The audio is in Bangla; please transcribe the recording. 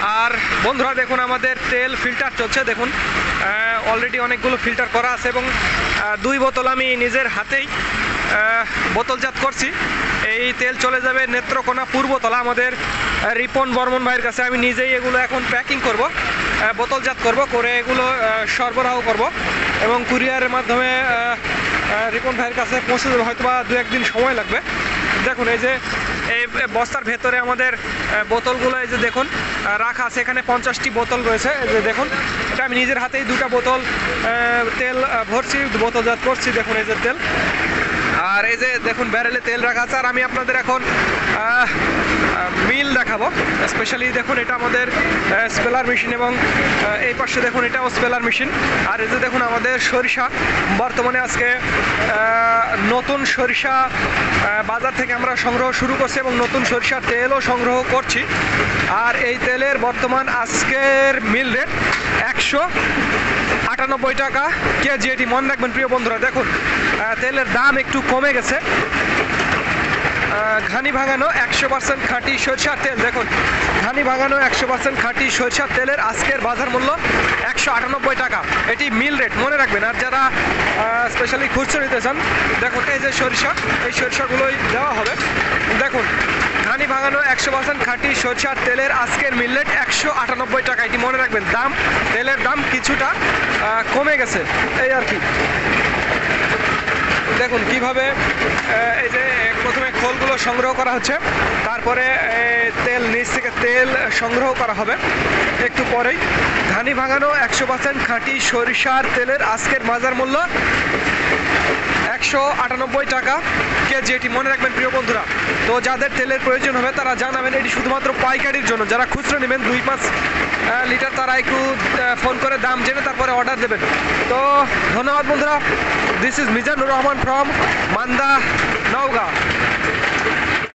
আর বন্ধুরা দেখুন আমাদের তেল ফিল্টার চলছে, দেখুন অলরেডি অনেকগুলো ফিল্টার করা আছে এবং 2 বোতল আমি নিজের হাতেই বোতলজাত করছি। এই তেল চলে যাবে নেত্রকোনা পূর্বতলা আমাদের রিপন বর্মন ভাইয়ের কাছে। আমি নিজেই এগুলো এখন প্যাকিং করব, বোতলজাত করব, করে এগুলো সরবরাহ করব এবং কুরিয়ারের মাধ্যমে রিপন ভাইয়ের কাছে পৌঁছে দেবে। হয়তো বা 2-1 দিন সময় লাগবে। দেখুন এই যে এই বস্তার ভেতরে আমাদের বোতলগুলো এই যে দেখুন রাখা আছে, এখানে 50টি বোতল রয়েছে। এই যে দেখুন এটা আমি নিজের হাতেই 2টা বোতল তেল ভরছি, বোতলজাত করছি। দেখুন এই যে তেল, আর এই যে দেখুন ব্যারেলে তেল রাখা আছে। আর আমি আপনাদের এখন মিল দেখাবো। স্পেশালি দেখুন এটা আমাদের স্পেলার মেশিন এবং এই পাশে দেখুন এটাও স্পেলার মেশিন। আর এই যে দেখুন আমাদের সরিষা, বর্তমানে আজকে নতুন সরিষা বাজার থেকে আমরা সংগ্রহ শুরু করছি এবং নতুন সরিষার তেলও সংগ্রহ করছি। আর এই তেলের বর্তমান আজকের মিল রেট 198 টাকা কেজি। এটি মনে রাখবেন প্রিয় বন্ধুরা। দেখুন তেলের দাম একটু কমে গেছে। ঘানি ভাঙানো 100% খাঁটি সরিষার তেল, দেখুন ঘানি ভাঙানো 100% খাঁটি সরিষার তেলের আজকের বাজার মূল্য 198 টাকা। এটি মিল রেট মনে রাখবেন। আর যারা স্পেশালি খুচরো নিতে চান, দেখুন এই যে সরিষা, এই সরিষাগুলোই দেওয়া হবে। দেখুন ঘানি ভাঙানো 100% খাঁটি সরিষার তেলের আজকের মিল রেট 198 টাকা। এটি মনে রাখবেন, দাম তেলের দাম কিছুটা কমে গেছে এই আর কি। দেখুন কিভাবে এই যে প্রথমে খোলগুলো সংগ্রহ করা হচ্ছে, তারপরে তেল নিচ থেকে তেল সংগ্রহ করা হবে একটু পরেই। ঘানি ভাঙানো 100% খাঁটি সরিষার তেলের আজকের বাজার মূল্য 198 টাকা কেজি। এটি মনে রাখবেন প্রিয় বন্ধুরা। তো যাদের তেলের প্রয়োজন হবে তারা জানাবেন। এটি শুধুমাত্র পাইকারির জন্য। যারা খুচরো নেবেন 2-5 লিটার, তারা একটু ফোন করে দাম জেনে তারপরে অর্ডার দেবেন। তো ধন্যবাদ বন্ধুরা। This is Mizanur Rahman from Manda, Naogaon.